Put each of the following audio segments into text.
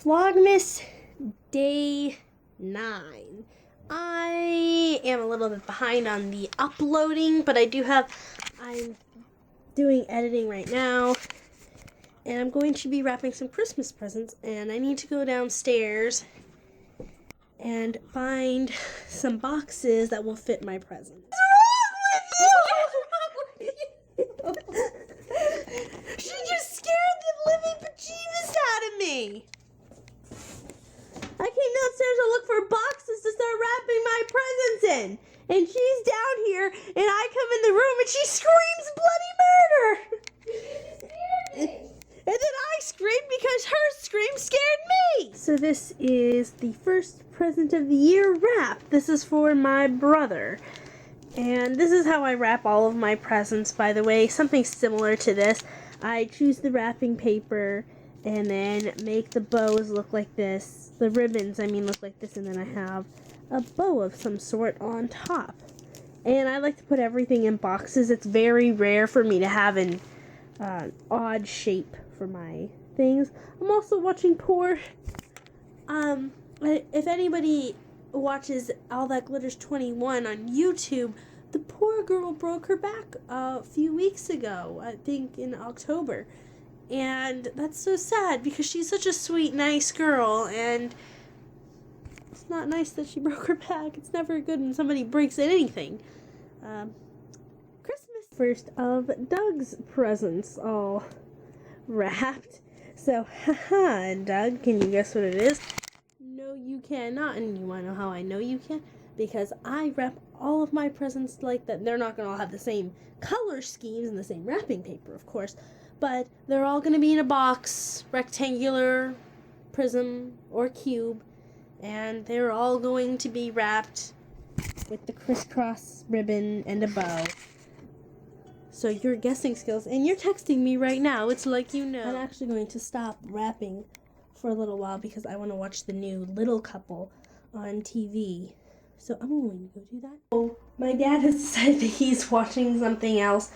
Vlogmas day 9. I am a little bit behind on the uploading, but I'm doing editing right now, and I'm going to be wrapping some Christmas presents, and I need to go downstairs and find some boxes that will fit my presents. She just scared the living bejeebus out of me. I came downstairs to look for boxes to start wrapping my presents in. And she's down here, and I come in the room, and she screams bloody murder. And then I screamed because her scream scared me. So this is the first present of the year wrap. This is for my brother. And this is how I wrap all of my presents, by the way. Something similar to this. I choose the wrapping paper and then make the bows look like this. The ribbons, look like this, and then I have a bow of some sort on top. And I like to put everything in boxes. It's very rare for me to have an odd shape for my things. I'm also watching if anybody watches All That Glitters 21 on YouTube, the poor girl broke her back a few weeks ago, I think in October. And that's so sad because she's such a sweet, nice girl, and it's not nice that she broke her back. It's never good when somebody breaks anything. Christmas. First of Doug's presents all wrapped. So, haha, Doug, can you guess what it is? No, you cannot. And you want to know how I know you can? Because I wrap all of my presents like that. They're not going to all have the same color schemes and the same wrapping paper, of course. But they're all going to be in a box, rectangular, prism, or cube. And they're all going to be wrapped with the crisscross ribbon and a bow. So your guessing skills, and you're texting me right now, it's like you know. I'm actually going to stop wrapping for a little while because I want to watch the new Little Couple on TV. So I'm going to go do that. Oh, my dad has decided that he's watching something else.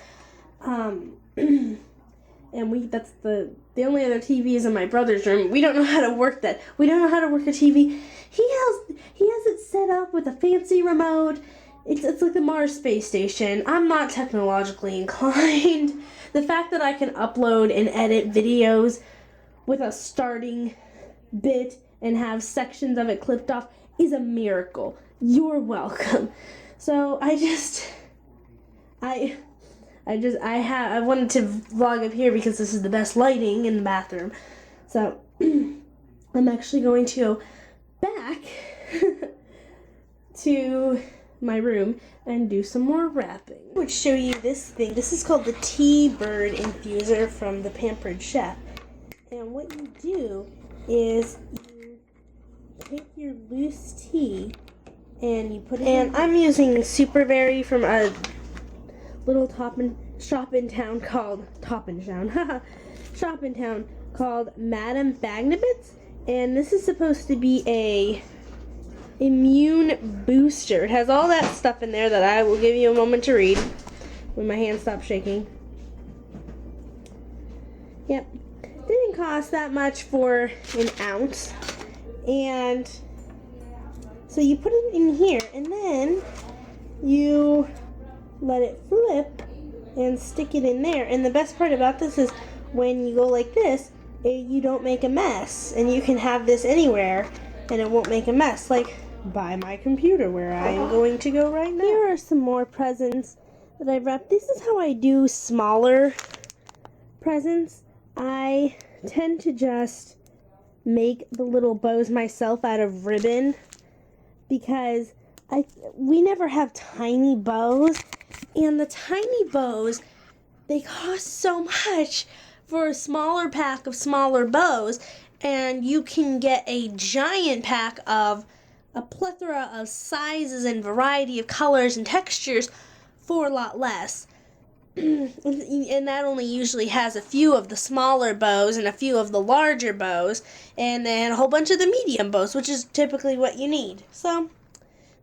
And that's the only other TV is in my brother's room. We don't know how to work that. We don't know how to work a TV. He has it set up with a fancy remote. It's like the Mars space station. I'm not technologically inclined. The fact that I can upload and edit videos with a starting bit and have sections of it clipped off is a miracle. You're welcome. So I wanted to vlog up here because this is the best lighting in the bathroom. So I'm actually going to go back to my room and do some more wrapping. I would show you this thing. This is called the T-Bird Infuser from the Pampered Chef. And what you do is you take your loose tea and you put it in. I'm using Superberry from a little shop in town called Madame Bagnabitz, and this is supposed to be a immune booster. It has all that stuff in there that I will give you a moment to read when my hand stops shaking. Yep, didn't cost that much for an ounce, and so you put it in here, and then you let it flip and stick it in there. And the best part about this is when you go like this, you don't make a mess, and you can have this anywhere and it won't make a mess, like by my computer where I am going to go right now. Here are some more presents that I've wrapped. This is how I do smaller presents. I tend to just make the little bows myself out of ribbon because we never have tiny bows, and the tiny bows, they cost so much for a smaller pack of smaller bows, and you can get a giant pack of a plethora of sizes and variety of colors and textures for a lot less. And that only usually has a few of the smaller bows and a few of the larger bows, and then a whole bunch of the medium bows, which is typically what you need. So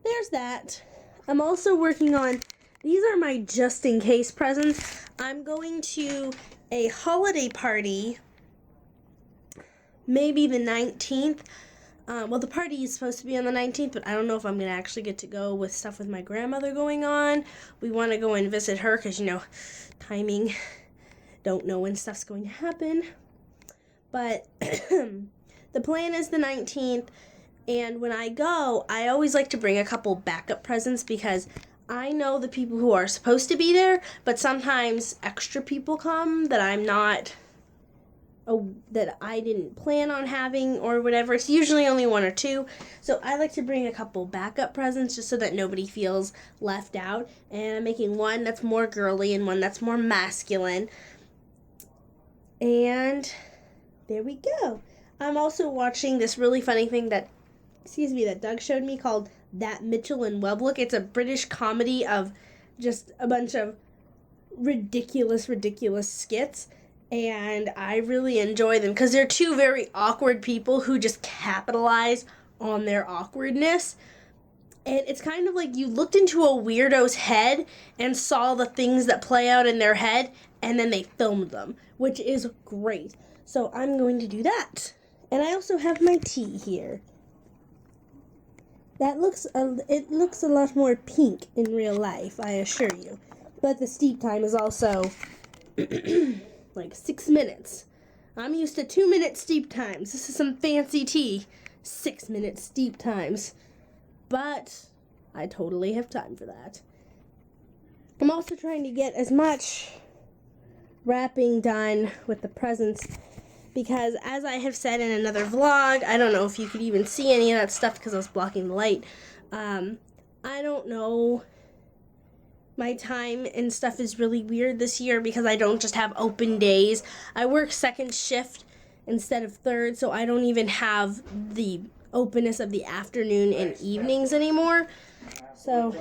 there's that. I'm also working on, these are my just-in-case presents. I'm going to a holiday party maybe the 19th. Well, the party is supposed to be on the 19th, but I don't know if I'm going to actually get to go with stuff with my grandmother going on. We want to go and visit her because, timing. Don't know when stuff's going to happen. But the plan is the 19th. And when I go, I always like to bring a couple backup presents because I know the people who are supposed to be there, but sometimes extra people come that that I didn't plan on having or whatever. It's usually only one or two. So I like to bring a couple backup presents just so that nobody feels left out. And I'm making one that's more girly and one that's more masculine. And there we go. I'm also watching this really funny thing that Doug showed me called That Mitchell and Webb Look. It's a British comedy of just a bunch of ridiculous skits. And I really enjoy them because they're two very awkward people who just capitalize on their awkwardness. And it's kind of like you looked into a weirdo's head and saw the things that play out in their head, and then they filmed them, which is great. So I'm going to do that. And I also have my tea here. It looks a lot more pink in real life, I assure you. But the steep time is also like 6 minutes. I'm used to 2-minute steep times. This is some fancy tea. 6-minute steep times. But I totally have time for that. I'm also trying to get as much wrapping done with the presents because, as I have said in another vlog, I don't know if you could even see any of that stuff because I was blocking the light. I don't know. My time and stuff is really weird this year because I don't just have open days. I work second shift instead of third, so I don't even have the openness of the afternoon and evenings anymore. So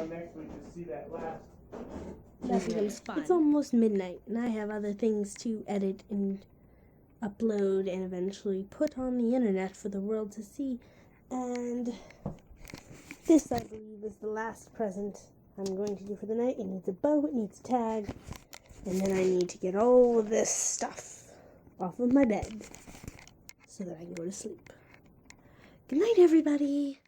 that becomes fun. It's almost midnight, and I have other things to edit and upload and eventually put on the internet for the world to see. And this, I believe, is the last present I'm going to do for the night. It needs a bow, it needs a tag, and then I need to get all of this stuff off of my bed so that I can go to sleep. Good night, everybody.